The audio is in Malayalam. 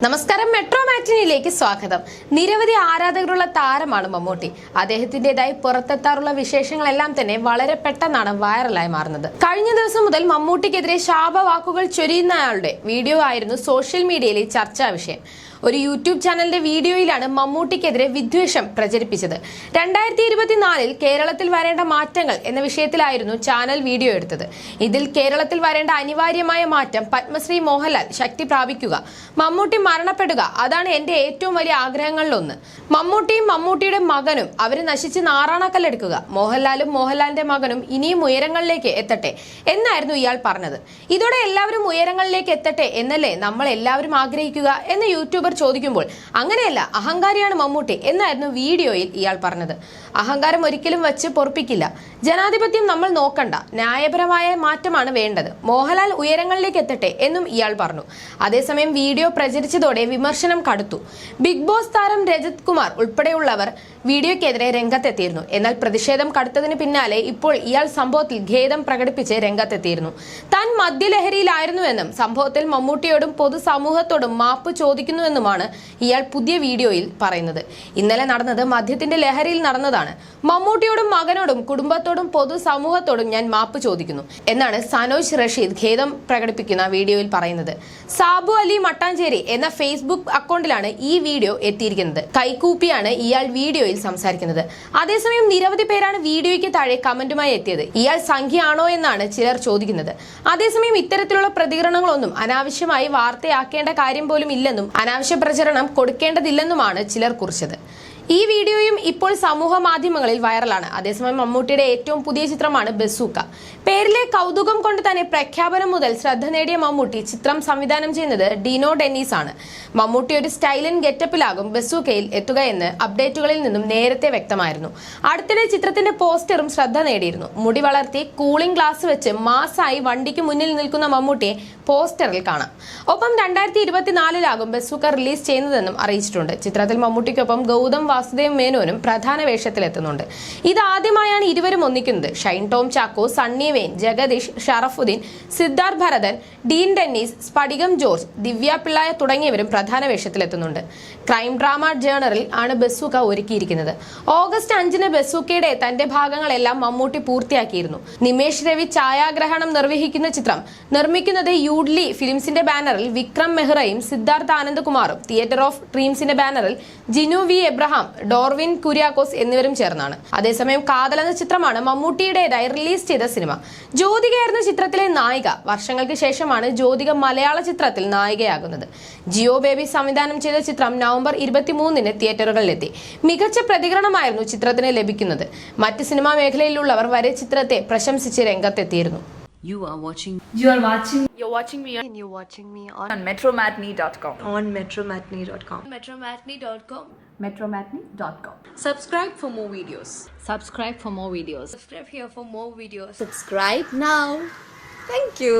നമസ്കാരം, മെട്രോ മാറ്റിനിയിലേക്ക് സ്വാഗതം. നിരവധി ആരാധകരുള്ള താരമാണ് മമ്മൂട്ടി. അദ്ദേഹത്തിന്റേതായി പുറത്തെത്താറുള്ള വിശേഷങ്ങളെല്ലാം തന്നെ വളരെ പെട്ടെന്നാണ് വൈറലായി മാറുന്നത്. കഴിഞ്ഞ ദിവസം മുതൽ മമ്മൂട്ടിക്കെതിരെ ശാപവാക്കുകൾ ചൊരിയുന്നയാളുടെ വീഡിയോ ആയിരുന്നു സോഷ്യൽ മീഡിയയിലെ ചർച്ചാ വിഷയം. ഒരു യൂട്യൂബ് ചാനലിന്റെ വീഡിയോയിലാണ് മമ്മൂട്ടിക്കെതിരെ വിദ്വേഷം പ്രചരിപ്പിച്ചത്. 2024 കേരളത്തിൽ വരേണ്ട മാറ്റങ്ങൾ എന്ന വിഷയത്തിലായിരുന്നു ചാനൽ വീഡിയോ എടുത്തത്. ഇതിൽ കേരളത്തിൽ വരേണ്ട അനിവാര്യമായ മാറ്റം പത്മശ്രീ മോഹൻലാൽ ശക്തി പ്രാപിക്കുക, മമ്മൂട്ടി മരണപ്പെടുക, അതാണ് എന്റെ ഏറ്റവും വലിയ ആഗ്രഹങ്ങളിലൊന്ന്. മമ്മൂട്ടിയും മമ്മൂട്ടിയുടെ മകനും അവര് നശിച്ച് നാറാണക്കല്ലെടുക്കുക, മോഹൻലാലും മോഹൻലാലിന്റെ മകനും ഇനിയും ഉയരങ്ങളിലേക്ക് എത്തട്ടെ എന്നായിരുന്നു ഇയാൾ പറഞ്ഞത്. ഇതോടെ എല്ലാവരും ഉയരങ്ങളിലേക്ക് എത്തട്ടെ എന്നല്ലേ നമ്മൾ എല്ലാവരും ആഗ്രഹിക്കുക എന്ന് യൂട്യൂബർ ചോദിക്കുമ്പോൾ അങ്ങനെയല്ല, അഹങ്കാരിയാണ് മമ്മൂട്ടി എന്നായിരുന്നു വീഡിയോയിൽ ഇയാൾ പറഞ്ഞത്. അഹങ്കാരം ഒരിക്കലും വച്ച് പൊറപ്പിക്കില്ല. ജനാധിപത്യം നമ്മൾ നോക്കണ്ട, ന്യായപരമായ മാറ്റമാണ് വേണ്ടത്. മോഹൻലാൽ ഉയരങ്ങളിലേക്ക് എത്തട്ടെ എന്നും ഇയാൾ പറഞ്ഞു. അതേസമയം വീഡിയോ പ്രചരിച്ചതോടെ വിമർശനം കടുത്തു. ബിഗ് ബോസ് താരം രജത് കുമാർ ഉൾപ്പെടെയുള്ളവർ വീഡിയോക്കെതിരെ രംഗത്തെത്തിയിരുന്നു. എന്നാൽ പ്രതിഷേധം കടുത്തതിന് പിന്നാലെ ഇപ്പോൾ ഇയാൾ സംഭവത്തിൽ ഖേദം പ്രകടിപ്പിച്ച് രംഗത്തെത്തിയിരുന്നു. താൻ മദ്യലഹരിയിലായിരുന്നുവെന്നും സംഭവത്തിൽ മമ്മൂട്ടിയോടും പൊതുസമൂഹത്തോടും മാപ്പ് ചോദിക്കുന്നുവെന്നുമാണ് ഇയാൾ പുതിയ വീഡിയോയിൽ പറയുന്നത്. ഇന്നലെ നടന്നത് മദ്യത്തിന്റെ ലഹരിയിൽ നടന്നതാണ്. മമ്മൂട്ടിയോടും മകനോടും കുടുംബത്തോടും പൊതുസമൂഹത്തോടും ഞാൻ മാപ്പ് ചോദിക്കുന്നു എന്നാണ് സനോജ് റഷീദ് ഖേദം പ്രകടിപ്പിക്കുന്ന വീഡിയോയിൽ പറയുന്നത്. സാബു അലി മട്ടാഞ്ചേരി എന്ന ഫേസ്ബുക്ക് അക്കൗണ്ടിലാണ് ഈ വീഡിയോ എത്തിയിരിക്കുന്നത്. കൈകൂപ്പിയാണ് ഇയാൾ വീഡിയോയിൽ സംസാരിക്കുന്നത്. അതേസമയം നിരവധി പേരാണ് വീഡിയോയ്ക്ക് താഴെ കമന്റുമായി എത്തിയത്. ഇയാൾ സംഖ്യയാണോ എന്നാണ് ചിലർ ചോദിക്കുന്നത്. അതേസമയം ഇത്തരത്തിലുള്ള പ്രതികരണങ്ങളൊന്നും അനാവശ്യമായി വാർത്തയാക്കേണ്ട കാര്യം പോലും ഇല്ലെന്നും അനാവശ്യ പ്രചരണം കൊടുക്കേണ്ടതില്ലെന്നുമാണ് ചിലർ കുറിച്ചത്. ഈ വീഡിയോയും ഇപ്പോൾ സമൂഹ മാധ്യമങ്ങളിൽ വൈറലാണ്. അതേസമയം മമ്മൂട്ടിയുടെ ഏറ്റവും പുതിയ ചിത്രമാണ് ബസൂക്ക. പേരിലെ കൗതുകം കൊണ്ട് തന്നെ പ്രഖ്യാപനം മുതൽ ശ്രദ്ധ നേടിയ മമ്മൂട്ടി ചിത്രം സംവിധാനം ചെയ്യുന്നത് ഡിനോ ഡെന്നീസ് ആണ്. മമ്മൂട്ടി ഒരു സ്റ്റൈലൻ ഗെറ്റപ്പിലാകും ബസൂക്കയിൽ എത്തുകയെന്ന് അപ്ഡേറ്റുകളിൽ നിന്നും നേരത്തെ വ്യക്തമായിരുന്നു. അടുത്തിടെ ചിത്രത്തിന്റെ പോസ്റ്ററും ശ്രദ്ധ നേടിയിരുന്നു. മുടി വളർത്തി കൂളിംഗ് ഗ്ലാസ് വെച്ച് മാസായി വണ്ടിക്ക് മുന്നിൽ നിൽക്കുന്ന മമ്മൂട്ടിയെ പോസ്റ്ററിൽ കാണാം. ഒപ്പം 2024 ബസൂക്ക റിലീസ് ചെയ്യുന്നതെന്നും അറിയിച്ചിട്ടുണ്ട്. ചിത്രത്തിൽ മമ്മൂട്ടിക്കൊപ്പം ഗൗതം വാസുദേവ് മേനോനും പ്രധാന വേഷത്തിലെത്തുന്നുണ്ട്. ഇതാദ്യമായാണ് ഇരുവരും ഒന്നിക്കുന്നത്. ഷൈൻ ടോം ചാക്കോ, സണ്ണി വെയിൻ, ജഗദീഷ്, ഷറഫുദ്ദീൻ, സിദ്ധാർത്ഥ് ഭരതൻ, ഡീൻ ഡെന്നീസ്, സ്ഫടികം ജോർജ്, ദിവ്യ പിള്ളായ തുടങ്ങിയവരും പ്രധാന വേഷത്തിലെത്തുന്നുണ്ട്. ക്രൈം ഡ്രാമ ജേണറിൽ ആണ് ബസൂക്ക ഒരുക്കിയിരിക്കുന്നത്. ഓഗസ്റ്റ് 5 ബസൂക്കയുടെ തന്റെ ഭാഗങ്ങളെല്ലാം മമ്മൂട്ടി പൂർത്തിയാക്കിയിരുന്നു. നിമേഷ് രവി ഛായാഗ്രഹണം നിർവഹിക്കുന്ന ചിത്രം നിർമ്മിക്കുന്നത് യൂഡ്ലി ഫിലിംസിന്റെ ബാനറിൽ വിക്രം മെഹ്റയും സിദ്ധാർത്ഥ് ആനന്ദകുമാറും, തിയേറ്റർ ഓഫ് ഡ്രീംസിന്റെ ബാനറിൽ ജിനു വി എബ്രഹാം, ഡോർവിൻ കുര്യാക്കോസ് എന്നിവരും ചേർന്നാണ്. അതേസമയം കാതൽ എന്ന ചിത്രമാണ് മമ്മൂട്ടിയുടേതായി റിലീസ് ചെയ്ത സിനിമ. ജ്യോതികയായിരുന്നു ചിത്രത്തിലെ നായിക. വർഷങ്ങൾക്ക് ശേഷമാണ് ജ്യോതിക മലയാള ചിത്രത്തിൽ നായികയാകുന്നത്. ജിയോ ബേബി സംവിധാനം ചെയ്ത ചിത്രം നവംബർ 23 തിയേറ്ററുകളിലെത്തി. മികച്ച പ്രതികരണമായിരുന്നു ചിത്രത്തിന് ലഭിക്കുന്നത്. മറ്റ് സിനിമാ മേഖലയിലുള്ളവർ വരെ ചിത്രത്തെ പ്രശംസിച്ച് രംഗത്തെത്തിയിരുന്നു. You're watching me on metromatney.com. on metromatney.com. metromatney.com. Subscribe for more videos. Subscribe for more videos. Subscribe here for more videos. Subscribe now. Thank you.